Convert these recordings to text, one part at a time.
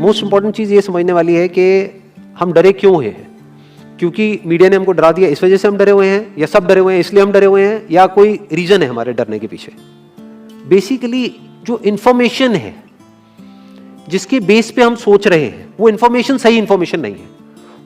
Most important चीज़ ये समझने वाली है कि हम डरे क्यों हैं। क्योंकि मीडिया ने हमको डरा दिया इस वजह से हम डरे हुए हैं, या सब डरे हुए हैं इसलिए हम डरे हुए हैं, या कोई रीजन है हमारे डरने के पीछे। बेसिकली जो इंफॉर्मेशन है जिसके बेस पे हम सोच रहे हैं वो इंफॉर्मेशन सही इंफॉर्मेशन नहीं है,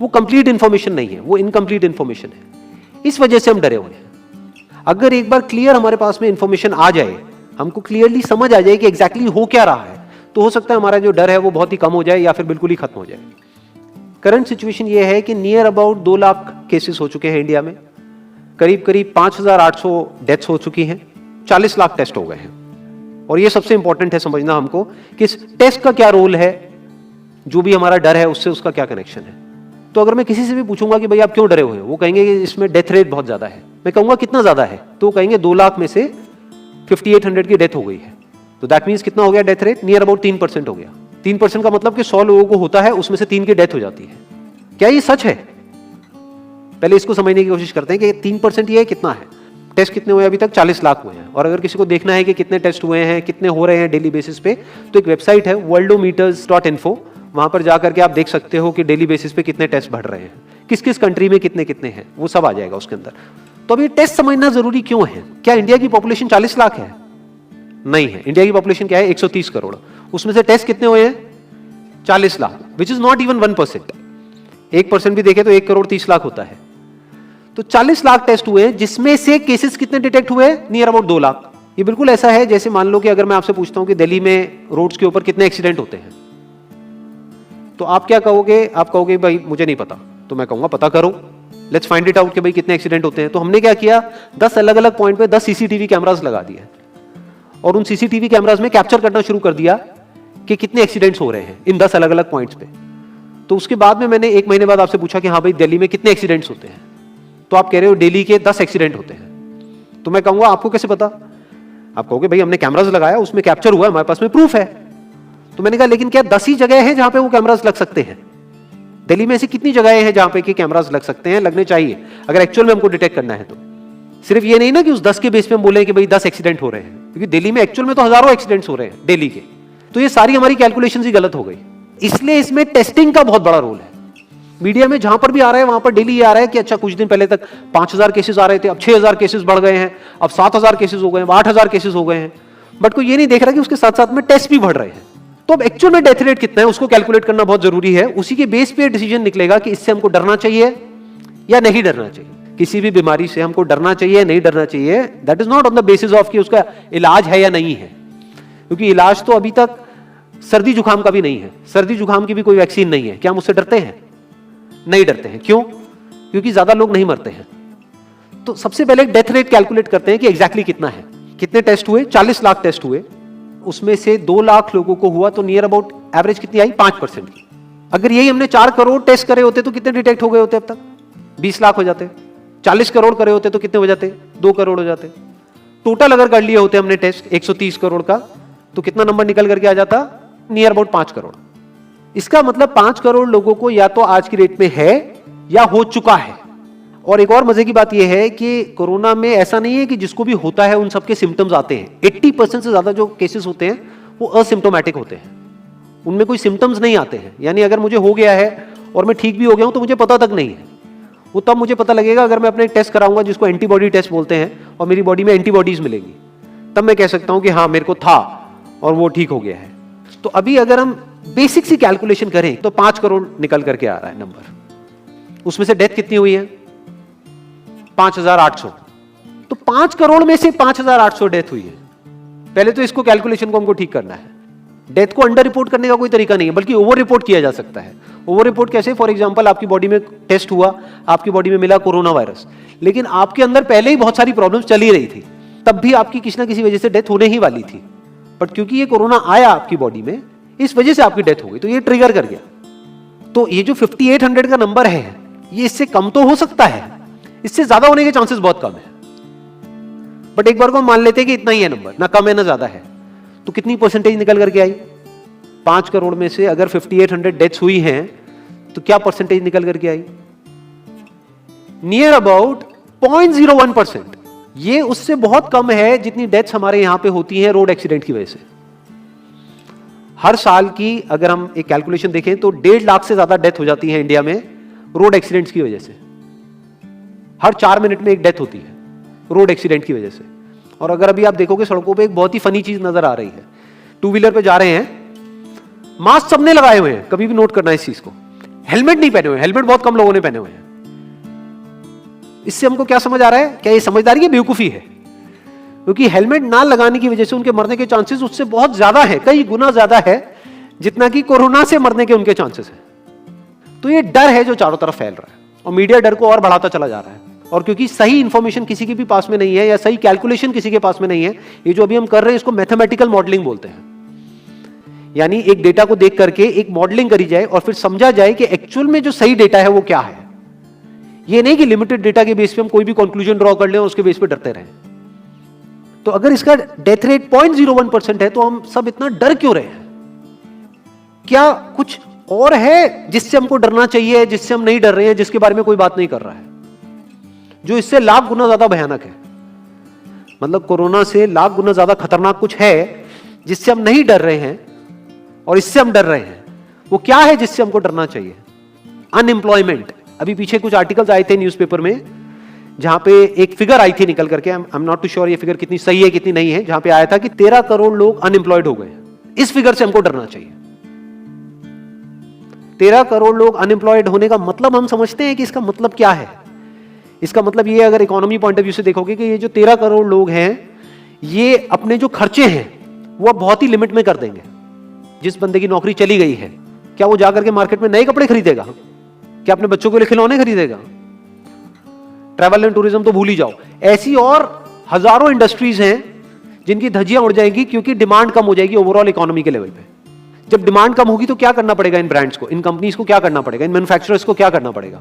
वो कंप्लीट इंफॉर्मेशन नहीं है, वो इनकम्प्लीट इंफॉर्मेशन है। इस वजह से हम डरे हुए हैं। अगर एक बार क्लियर हमारे पास में इंफॉर्मेशन आ जाए, हमको क्लियरली समझ आ जाए कि एग्जैक्टली हो क्या रहा है, तो हो सकता है हमारा जो डर है वो बहुत ही कम हो जाए या फिर बिल्कुल ही खत्म हो जाए। करंट सिचुएशन ये है कि नियर अबाउट 2 लाख केसेस हो चुके हैं इंडिया में, करीब करीब 5,800 डेथ्स हो चुकी हैं, 40 लाख टेस्ट हो गए हैं। और ये सबसे इंपॉर्टेंट है समझना हमको कि इस टेस्ट का क्या रोल है, जो भी हमारा डर है उससे उसका क्या कनेक्शन है। तो अगर मैं किसी से भी पूछूंगा कि भाई आप क्यों डरे हुए हो, वो कहेंगे कि इसमें डेथ रेट बहुत ज्यादा है। मैं कहूंगा कितना ज्यादा है, तो वो कहेंगे 2 लाख में से 5800 की डेथ हो गई है। तो दैट मीन्स कितना हो गया डेथ रेट, नियर अबाउट 3% हो गया। 3% का मतलब कि 100 लोगों को होता है, उसमें से 3 की डेथ हो जाती है। क्या ये सच है? पहले इसको समझने की कोशिश करते हैं कि 3% ये कितना है। टेस्ट कितने हुए अभी तक? 40 लाख हुए हैं। और अगर किसी को देखना है कि कितने टेस्ट हुए हैं, कितने हो रहे हैं डेली बेसिस पे, तो एक वेबसाइट है worldometers.info, वहां पर जाकर के आप देख सकते हो कि डेली बेसिस पे कितने टेस्ट बढ़ रहे हैं, किस किस कंट्री में कितने कितने हैं, वो सब आ जाएगा उसके अंदर। तो अभी टेस्ट समझना जरूरी क्यों है? क्या इंडिया की पॉपुलेशन 40 लाख है? नहीं है। इंडिया की पॉपुलेशन क्या है? 130 करोड़। उसमें से टेस्ट कितने हुए हैं? 40 lakh, which is not even 1%। 1% भी देखे तो 1 करोड़ 30 लाख होता है। तो 40 लाख टेस्ट हुए, जिसमें से केसेस कितने डिटेक्ट हुए? Near about 2 lakh. ये बिल्कुल ऐसा है जैसे मान लो कि अगर मैं आपसे पूछता हूं कि दिल्ली में रोड्स के ऊपर कितने एक्सीडेंट होते हैं, तो आप क्या कहोगे? आप कहोगे भाई मुझे नहीं पता। तो मैं कहूंगा पता करो, लेट्स फाइंड इट आउट कि भाई कितने एक्सीडेंट होते हैं। तो हमने क्या किया, 10 अलग अलग पॉइंट पे 10 सीसीटीवी कैमरास लगा दिए और उन सीसीटीवी कैमरास में कैप्चर करना शुरू कर दिया कि कितने एक्सीडेंट्स हो रहे हैं इन 10 अलग अलग पॉइंट्स पे। तो उसके बाद में मैंने 1 महीने बाद आपसे पूछा कि हाँ भाई दिल्ली में कितने एक्सीडेंट्स होते हैं, तो आप कह रहे हो दिल्ली के 10 एक्सीडेंट होते हैं। तो मैं कहूंगा आपको कैसे पता? आप कहोगे भाई हमने कैमरास लगाया, उसमें कैप्चर हुआ, हमारे पास में प्रूफ है। तो मैंने कहा लेकिन क्या 10 ही जगह है जहां पे वो कैमरास लग सकते हैं? दिल्ली में ऐसी कितनी जगहें हैं जहां पे कि कैमरास लग सकते हैं, लगने चाहिए अगर एक्चुअल में हमको डिटेक्ट करना है। तो सिर्फ ये नहीं ना कि उस 10 के बेस पे हम बोले कि भाई 10 एक्सीडेंट हो रहे हैं, क्योंकि दिल्ली में एक्चुअल में तो हजारों एक्सीडेंट्स हो रहे हैं दिल्ली के। तो ये सारी हमारी कैलकुलेशन ही गलत हो गई। इसलिए इसमें टेस्टिंग का बहुत बड़ा रोल है। मीडिया में जहां पर भी आ रहा है वहां पर डेली ये आ रहा है कि अच्छा कुछ दिन पहले तक 5000 केसेस आ रहे थे, अब 6000 केसेस बढ़ गए हैं, अब 7000 केसेस हो गए हैं, 8000 केसेस हो गए हैं। बट कोई ये नहीं देख रहा कि उसके साथ साथ में टेस्ट भी बढ़ रहे हैं। तो अब एक्चुअल में डेथ रेट कितना है उसको कैलकुलेट करना बहुत जरूरी है। उसी के बेस पे डिसीजन निकलेगा कि इससे हमको डरना चाहिए या नहीं डरना चाहिए। किसी भी बीमारी से हमको डरना चाहिए नहीं डरना चाहिए, that is not on the basis of कि उसका इलाज है या नहीं है, क्योंकि इलाज तो अभी तक सर्दी जुकाम का भी नहीं है, सर्दी जुकाम की भी कोई वैक्सीन नहीं है। क्या हम उससे डरते हैं? नहीं डरते हैं। क्यों? क्योंकि ज्यादा लोग नहीं मरते हैं। तो सबसे पहले डेथ रेट कैलकुलेट करते हैं कि एग्जैक्टली कितना है। कितने टेस्ट हुए? 40 लाख टेस्ट हुए, उसमें से 2 लाख लोगों को हुआ, तो नियर अबाउट एवरेज कितनी आई? 5% की। अगर यही हमने 4 करोड़ टेस्ट करे होते तो कितने डिटेक्ट हो गए होते? अब तक 20 लाख हो जाते। 40 करोड़ करे होते तो कितने हो जाते? 2 करोड़ हो जाते। टोटल अगर कर लिए होते हमने टेस्ट 130 करोड़ का, तो कितना नंबर निकल करके आ जाता? Near about 5 crore. इसका मतलब 5 करोड़ लोगों को या तो आज की डेट में है या हो चुका है। और एक और मजे की बात यह है कि कोरोना में ऐसा नहीं है कि जिसको भी होता है उन सबके सिम्टम्स आते हैं। 80% से ज्यादा जो केसेस होते हैं वो असिम्टोमेटिक होते हैं, उनमें कोई सिम्टम्स नहीं आते हैं। यानी अगर मुझे हो गया है और मैं ठीक भी हो गया हूं तो मुझे पता तक नहीं है। वो तब मुझे पता लगेगा अगर मैं अपने एक टेस्ट कराऊंगा जिसको एंटीबॉडी टेस्ट बोलते हैं, और मेरी बॉडी में एंटीबॉडीज मिलेंगी, तब मैं कह सकता हूं कि हाँ मेरे को था और वो ठीक हो गया है। तो अभी अगर हम बेसिक सी कैलकुलेशन करें तो 5 करोड़ निकल करके आ रहा है नंबर। उसमें से डेथ कितनी हुई है? 5800। तो 5 करोड़ में से 5800 डेथ हुई है। पहले तो इसको कैलकुलेशन को हमको ठीक करना है। डेथ को अंडर रिपोर्ट करने का कोई तरीका नहीं है, बल्कि ओवर रिपोर्ट किया जा सकता है। ओवर रिपोर्ट कैसे? फॉर एग्जांपल आपकी बॉडी में टेस्ट हुआ, आपकी बॉडी में मिला कोरोना वायरस, लेकिन आपके अंदर पहले ही बहुत सारी प्रॉब्लम्स चली रही थी, तब भी आपकी किसी ना किसी वजह से डेथ होने ही वाली थी। बट क्योंकि ये कोरोना आया आपकी बॉडी में, इस वजह से आपकी डेथ हो गई, तो ये ट्रिगर कर गया। तो ये जो 5800 का नंबर है, ये इससे कम तो हो सकता है, इससे ज्यादा होने के चांसेस बहुत कम है। बट एक बार को हम मान लेते हैं कि इतना ही है नंबर, ना कम है ना ज्यादा है, तो कितनी परसेंटेज निकल करके आई? 5 करोड़ में से अगर 5800 डेथ्स हुई हैं तो क्या परसेंटेज निकल करके आई? Near about 0.01%। ये उससे बहुत कम है जितनी डेथ्स हमारे यहां पे होती हैं रोड एक्सीडेंट की वजह से। हर साल की अगर हम एक कैलकुलेशन देखें तो 1.5 लाख से ज्यादा डेथ हो जाती है इंडिया में रोड एक्सीडेंट्स की वजह से। हर 4 मिनट में एक डेथ होती है रोड एक्सीडेंट की वजह से। और अगर अभी आप देखोगे सड़कों पे एक बहुत ही फनी चीज नजर आ रही है, टू व्हीलर पे जा रहे हैं, मास्क सबने लगाए हुए हैं, कभी भी नोट करना इस चीज को, हेलमेट नहीं पहने हुए, हेलमेट बहुत कम लोगों ने पहने हुए हैं। इससे हमको क्या समझ आ रहा है, क्या ये समझदारी है, बेवकूफी है? क्योंकि हेलमेट ना लगाने की वजह से उनके मरने के चांसेस उससे बहुत ज्यादा है, कई गुना ज्यादा है जितना कि कोरोना से मरने के उनके चांसेस है। तो ये डर है जो चारों तरफ फैल रहा है और मीडिया डर को और बढ़ाता चला जा रहा है। और क्योंकि सही इंफॉर्मेशन किसी के भी पास में नहीं है या सही कैलकुलेशन किसी के पास में नहीं है, ये जो अभी हम कर रहे हैं इसको मैथमेटिकल मॉडलिंग बोलते हैं। यानी एक डेटा को देख करके एक मॉडलिंग करी जाए और फिर समझा जाए कि एक्चुअल में जो सही डेटा है वो क्या है। ये नहीं कि लिमिटेड डेटा के बेस पे हम कोई भी कंक्लूजन ड्रॉ कर लें और उसके बेस पे डरते रहें। तो अगर इसका डेथ रेट 0.01% है तो हम सब इतना डर क्यों रहे हैं? क्या कुछ और है जिससे हमको डरना चाहिए, जिससे हम नहीं डर रहे हैं, जिसके बारे में कोई बात नहीं कर रहा है, जो इससे लाख गुना ज्यादा भयानक है? मतलब कोरोना से लाख गुना ज्यादा खतरनाक कुछ है जिससे हम नहीं डर रहे हैं और इससे हम डर रहे हैं। वो क्या है जिससे हमको डरना चाहिए? अनएम्प्लॉयमेंट। अभी पीछे कुछ आर्टिकल्स आए थे न्यूज़पेपर में जहां पे एक फिगर आई थी निकल करके, I am not too sure ये फिगर कितनी सही है कितनी नहीं है, जहां पे आया था कि 13 करोड़ लोग अनएम्प्लॉयड हो गए। इस फिगर से हमको डरना चाहिए। 13 करोड़ लोग अनएम्प्लॉयड होने का मतलब हम समझते हैं कि इसका मतलब क्या है? इसका मतलब ये, अगर इकोनॉमी पॉइंट ऑफ व्यू से देखोगे, कि ये जो 13 करोड़ लोग हैं ये अपने जो खर्चे हैं वो बहुत ही लिमिट में कर देंगे। जिस बंदे की नौकरी चली गई है, क्या वो जाकर के मार्केट में नए कपड़े खरीदेगा? क्या अपने बच्चों के लिए खिलौने खरीदेगा? ट्रैवल एंड टूरिज्म तो भूल ही जाओ। ऐसी और हजारों इंडस्ट्रीज हैं जिनकी धज्जियां उड़ जाएंगी क्योंकि डिमांड कम हो जाएगी ओवरऑल इकोनॉमी के लेवल पे। जब डिमांड कम होगी तो क्या करना पड़ेगा इन ब्रांड्स को, इन कंपनीज को क्या करना पड़ेगा, इन मैन्युफैक्चरर्स को क्या करना पड़ेगा?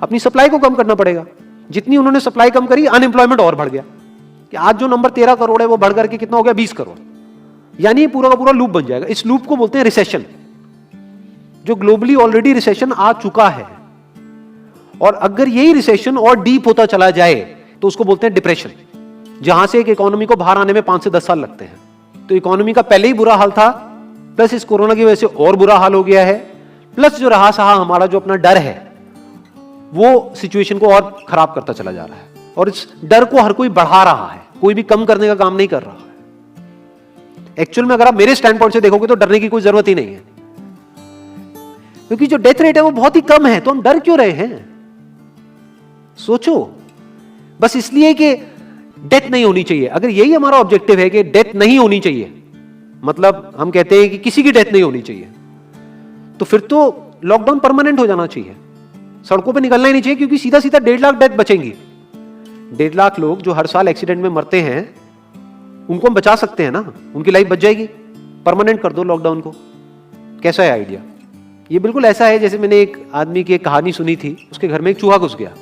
अपनी सप्लाई को कम करना पड़ेगा। जितनी उन्होंने सप्लाई कम करी, अनएम्प्लॉयमेंट और बढ़ गया कि आज जो नंबर 13 करोड़ है वो बढ़ करके कितना हो गया, 20 करोड़। यानी पूरा का पूरा लूप बन जाएगा। इस लूप को बोलते हैं रिसेशन, जो ग्लोबली ऑलरेडी रिसेशन आ चुका है। और अगर यही रिसेशन और डीप होता चला जाए तो उसको बोलते हैं डिप्रेशन, जहां से एक इकोनॉमी को बाहर आने में 5 से 10 साल लगते हैं। तो इकोनॉमी का पहले ही बुरा हाल था, प्लस इस कोरोना की वजह से और बुरा हाल हो गया है, प्लस जो रहा सहा हमारा जो अपना डर है वो सिचुएशन को और खराब करता चला जा रहा है। और इस डर को हर कोई बढ़ा रहा है, कोई भी कम करने का काम नहीं कर रहा है। एक्चुअल में अगर आप मेरे स्टैंड पॉइंट से देखोगे तो डरने की कोई जरूरत ही नहीं है, क्योंकि जो डेथ रेट है वो बहुत ही कम है। तो हम डर क्यों रहे हैं? सोचो। बस इसलिए कि डेथ नहीं होनी चाहिए। अगर यही हमारा ऑब्जेक्टिव है कि डेथ नहीं होनी चाहिए, मतलब हम कहते हैं कि किसी की डेथ नहीं होनी चाहिए, तो फिर तो लॉकडाउन परमानेंट हो जाना चाहिए, सड़कों पे निकलना ही नहीं चाहिए, क्योंकि सीधा सीधा 1.5 लाख डेथ बचेंगी। 1.5 लाख लोग जो हर साल एक्सीडेंट में मरते हैं उनको हम बचा सकते हैं ना, उनकी लाइफ बच जाएगी। परमानेंट कर दो लॉकडाउन को। कैसा है आइडिया? ये बिल्कुल ऐसा है जैसे मैंने एक आदमी की एक कहानी सुनी थी, उसके घर में एक चूहा घुस गया,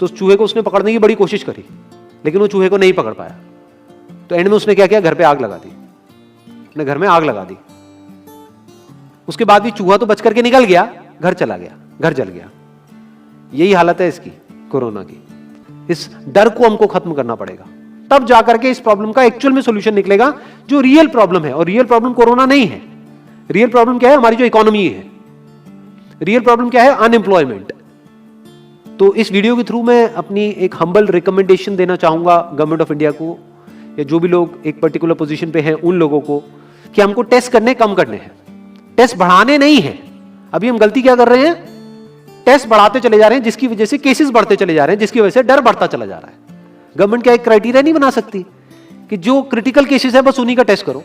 तो उस चूहे को उसने पकड़ने की बड़ी कोशिश करी, लेकिन वो चूहे को नहीं पकड़ पाया। तो एंड में उसने क्या किया, घर पे आग लगा दी, अपने घर में आग लगा दी। उसके बाद भी चूहा तो बच करके निकल गया, घर चला गया, घर जल गया। यही हालत है इसकी, कोरोना की। इस डर को हमको खत्म करना पड़ेगा, तब जाकर के इस प्रॉब्लम का एक्चुअल में सॉल्यूशन निकलेगा, जो रियल प्रॉब्लम है। और रियल प्रॉब्लम कोरोना नहीं है। रियल प्रॉब्लम क्या है? हमारी जो इकोनॉमी है। रियल प्रॉब्लम क्या है? अनएम्प्लॉयमेंट। तो इस वीडियो के थ्रू मैं अपनी एक हम्बल रिकमेंडेशन देना चाहूंगा गवर्नमेंट ऑफ इंडिया को, या जो भी लोग एक पर्टिकुलर पोजीशन पे हैं उन लोगों को, कि हमको टेस्ट करने कम करने हैं, टेस्ट बढ़ाने नहीं है। अभी हम गलती क्या कर रहे हैं? टेस्ट बढ़ाते चले जा रहे हैं, जिसकी वजह से केसेस बढ़ते चले जा रहे हैं, जिसकी वजह से डर बढ़ता चला जा रहा है। गवर्नमेंट क्या एक क्राइटेरिया नहीं बना सकती कि जो क्रिटिकल केसेस है बस उन्हीं का टेस्ट करो,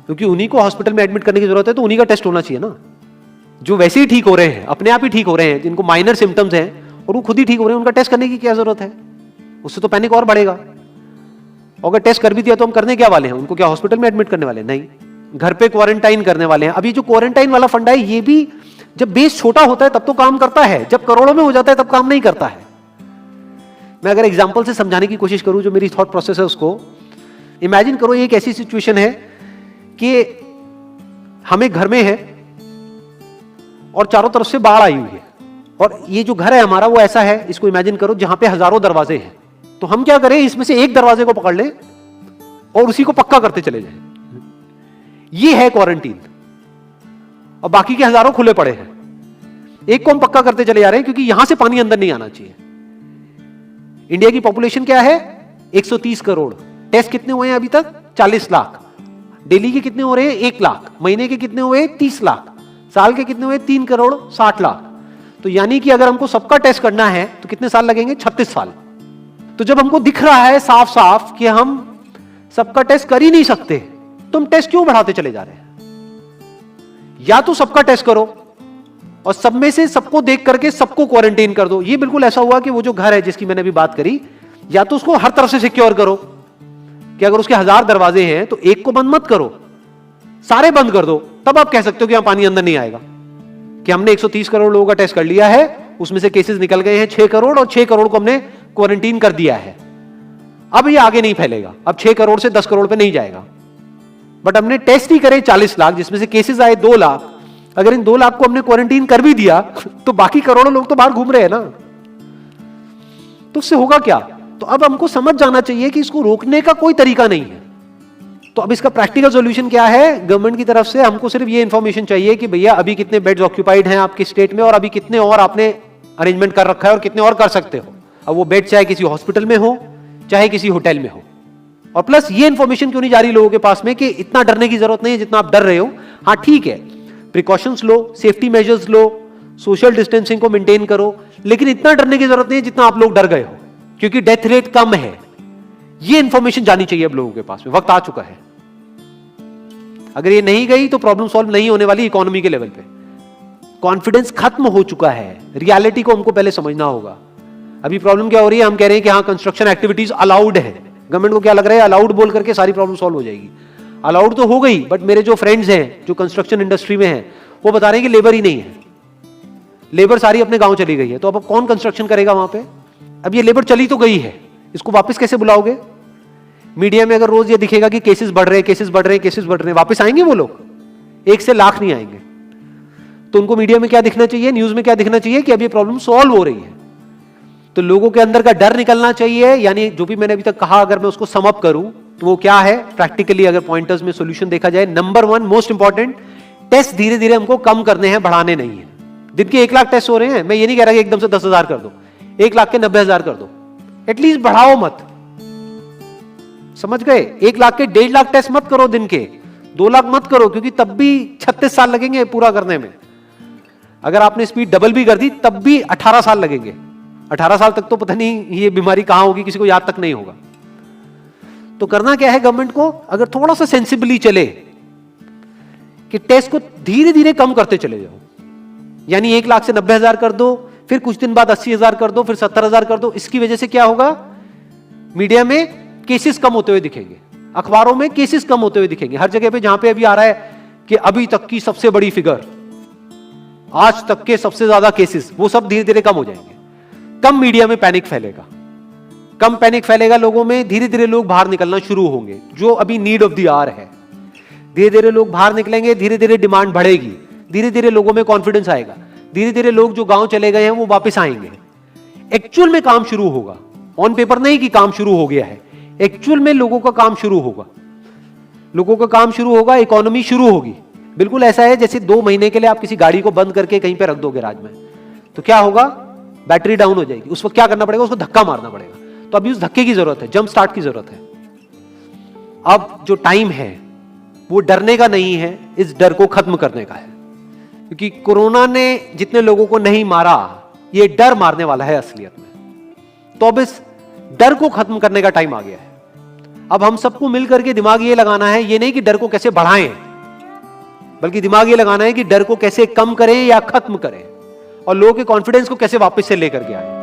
क्योंकि उन्हीं को हॉस्पिटल में एडमिट करने की जरूरत है, तो उन्हीं का टेस्ट होना चाहिए ना। जो वैसे ही ठीक हो रहे हैं, अपने आप ही ठीक हो रहे हैं, जिनको माइनर सिम्टम्स हैं और वो खुद ही ठीक हो रहे हैं, उनका टेस्ट करने की क्या जरूरत है? उससे तो पैनिक और बढ़ेगा। और अगर टेस्ट कर भी दिया तो हम करने क्या वाले हैं? उनको क्या हॉस्पिटल में एडमिट करने वाले? नहीं, घर पे क्वारंटाइन करने वाले हैं। अभी जो क्वारंटाइन वाला फंडा है, ये भी जब बेस छोटा होता है तब तो काम करता है, जब करोड़ों में हो जाता है तब काम नहीं करता है। मैं अगर एग्जांपल से समझाने की कोशिश करूं, जो मेरी थॉट प्रोसेस है उसको इमेजिन करो। एक ऐसी सिचुएशन है कि हम एक घर में है और चारों तरफ से बाढ़ आई हुई है, और ये जो घर है हमारा वो ऐसा है, इसको इमेजिन करो, जहां पे हजारों दरवाजे हैं। तो हम क्या करें, इसमें से एक दरवाजे को पकड़ लें और उसी को पक्का करते चले जाएं। ये है क्वारंटीन, और बाकी के हजारों खुले पड़े हैं। एक को हम पक्का करते चले जा रहे हैं क्योंकि यहां से पानी अंदर नहीं आना चाहिए। इंडिया की पॉपुलेशन क्या है? 130 करोड़। टेस्ट कितने हुए हैं अभी तक? 40 लाख। डेली के कितने हो रहे हैं? 1 लाख। महीने के कितने हुए? 30 लाख। साल के कितने हुए? 3 करोड़ 60 लाख। तो यानी कि अगर हमको सबका टेस्ट करना है तो कितने साल लगेंगे? 36 साल। तो जब हमको दिख रहा है साफ साफ कि हम सबका टेस्ट कर ही नहीं सकते, तो हम टेस्ट क्यों बढ़ाते चले जा रहे हैं? या तो सबका टेस्ट करो और सब में से सबको देख करके सबको क्वारंटाइन कर दो। ये बिल्कुल ऐसा हुआ कि वो जो घर है जिसकी मैंने अभी बात करी, या तो उसको हर तरफ से सिक्योर करो कि अगर उसके 1000 दरवाजे हैं तो एक को बंद मत करो, सारे बंद कर दो। तब आप कह सकते हो कि यहां पानी अंदर नहीं आएगा, कि हमने 130 करोड़ लोगों का टेस्ट कर लिया है, उसमें से केसेस निकल गए हैं 6 करोड़ और 6 करोड़ को हमने क्वारंटीन कर दिया है, अब ये आगे नहीं फैलेगा, अब 6 करोड़ से 10 करोड़ पे नहीं जाएगा। बट हमने टेस्ट ही करे 40 लाख, जिसमें से केसेस आए 2 लाख। अगर इन 2 लाख को हमने क्वारंटीन कर भी दिया तो बाकी करोड़ों लोग तो बाहर घूम रहे हैं ना, तो उससे होगा क्या? तो अब हमको समझ जाना चाहिए कि इसको रोकने का कोई तरीका नहीं है। तो अब इसका प्रैक्टिकल सॉल्यूशन क्या है? गवर्नमेंट की तरफ से हमको सिर्फ ये इंफॉर्मेशन चाहिए कि भैया अभी कितने बेड्स ऑक्यूपाइड हैं आपके स्टेट में, और अभी कितने और आपने अरेंजमेंट कर रखा है और कितने और कर सकते हो। अब वो बेड चाहे किसी हॉस्पिटल में हो चाहे किसी होटल में हो। और प्लस ये इंफॉर्मेशन क्यों नहीं जा रही लोगों के पास में कि इतना डरने की जरूरत नहीं है जितना आप डर रहे हो। हाँ ठीक है, प्रिकॉशंस लो, सेफ्टी मेजर्स लो, सोशल डिस्टेंसिंग को मेंटेन करो, लेकिन इतना डरने की जरूरत नहीं है जितना आप लोग डर गए हो, क्योंकि डेथ रेट कम है। ये इंफॉर्मेशन जानी चाहिए अब लोगों के पास में, वक्त आ चुका है। अगर ये नहीं गई तो प्रॉब्लम सॉल्व नहीं होने वाली इकोनॉमी के लेवल पे। कॉन्फिडेंस खत्म हो चुका है, रियलिटी को हमको पहले समझना होगा। अभी प्रॉब्लम क्या हो रही है? हम कह रहे हैं कि हाँ कंस्ट्रक्शन एक्टिविटीज अलाउड है। गवर्नमेंट को क्या लग रहा है? अलाउड बोल करके सारी प्रॉब्लम सॉल्व हो जाएगी। अलाउड तो हो गई, बट मेरे जो फ्रेंड्स हैं जो कंस्ट्रक्शन इंडस्ट्री में हैं वो बता रहे हैं कि लेबर ही नहीं है, लेबर सारी अपने गांव चली गई है। तो अब कौन कंस्ट्रक्शन करेगा वहां पे? अब ये लेबर चली तो गई है, इसको वापस कैसे बुलाओगे? मीडिया में अगर रोज ये दिखेगा कि केसेस बढ़ रहे हैं, केसेस बढ़ रहे हैं, केसेस बढ़ रहे हैं, वापस आएंगे वो लोग? 1 से लाख नहीं आएंगे। तो उनको मीडिया में क्या दिखना चाहिए, न्यूज में क्या दिखना चाहिए? कि अब ये प्रॉब्लम सॉल्व हो रही है। तो लोगों के अंदर का डर निकलना चाहिए। यानी जो भी मैंने अभी तक कहा, अगर मैं उसको सम अप करूं तो वो क्या है प्रैक्टिकली, अगर पॉइंटर्स में सॉल्यूशन देखा जाए। नंबर 1 मोस्ट इंपॉर्टेंट, टेस्ट धीरे धीरे हमको कम करने हैं, बढ़ाने नहीं है। दिन के 1 लाख टेस्ट हो रहे हैं, मैं ये नहीं कह रहा कि एकदम से 10,000 कर दो, 1 लाख के 90,000 कर दो, एटलीस्ट बढ़ाओ मत। समझ गए? 1 लाख के 1.5 लाख टेस्ट मत करो दिन के, 2 लाख मत करो, क्योंकि तब भी 36 साल लगेंगे पूरा करने में। अगर आपने स्पीड डबल भी कर दी तब भी 18 साल लगेंगे। 18 साल तक तो पता नहीं ये बीमारी कहां होगी, किसी को याद तक नहीं होगा। तो करना क्या है गवर्नमेंट को? अगर थोड़ा सा सेंसिबली चले कि टेस्ट को धीरे धीरे कम करते चले जाओ, यानी 1 लाख से 90,000 कर दो, फिर कुछ दिन बाद 80,000 कर दो, फिर 70,000 कर दो। इसकी वजह से क्या होगा? मीडिया में केसेस कम होते हुए दिखेंगे, अखबारों में केसेस कम होते हुए दिखेंगे, हर जगह पे जहां पे अभी आ रहा है कि अभी तक की सबसे बड़ी फिगर, आज तक के सबसे ज्यादा केसेस, वो सब धीरे धीरे कम हो जाएंगे। कम मीडिया में पैनिक फैलेगा, कम पैनिक फैलेगा लोगों में, धीरे धीरे लोग बाहर निकलना शुरू होंगे, जो अभी नीड ऑफ द आवर है। धीरे धीरे लोग बाहर निकलेंगे, धीरे धीरे डिमांड बढ़ेगी, धीरे धीरे लोगों में कॉन्फिडेंस आएगा, धीरे धीरे लोग जो गांव चले गए हैं वो वापस आएंगे। एक्चुअल में काम शुरू होगा, ऑन पेपर नहीं कि काम शुरू हो गया है, एक्चुअल में लोगों का काम शुरू होगा, लोगों का काम शुरू होगा, इकोनॉमी शुरू होगी। बिल्कुल ऐसा है जैसे 2 महीने के लिए आप किसी गाड़ी को बंद करके कहीं पे रख दोगे राज में, तो क्या होगा? बैटरी डाउन हो जाएगी। उस वक्त क्या करना पड़ेगा? उसको धक्का मारना पड़ेगा। तो अभी उस धक्के की जरूरत है, जंप स्टार्ट की जरूरत है। अब जो टाइम है वो डरने का नहीं है, इस डर को खत्म करने का है। क्योंकि कोरोना ने जितने लोगों को नहीं मारा, ये डर मारने वाला है असलियत में। तो अब इस डर को खत्म करने का टाइम आ गया है। अब हम सबको मिलकर के दिमाग ये लगाना है, ये नहीं कि डर को कैसे बढ़ाएं, बल्कि दिमाग ये लगाना है कि डर को कैसे कम करें या खत्म करें, और लोगों के कॉन्फिडेंस को कैसे वापस से लेकर के आए।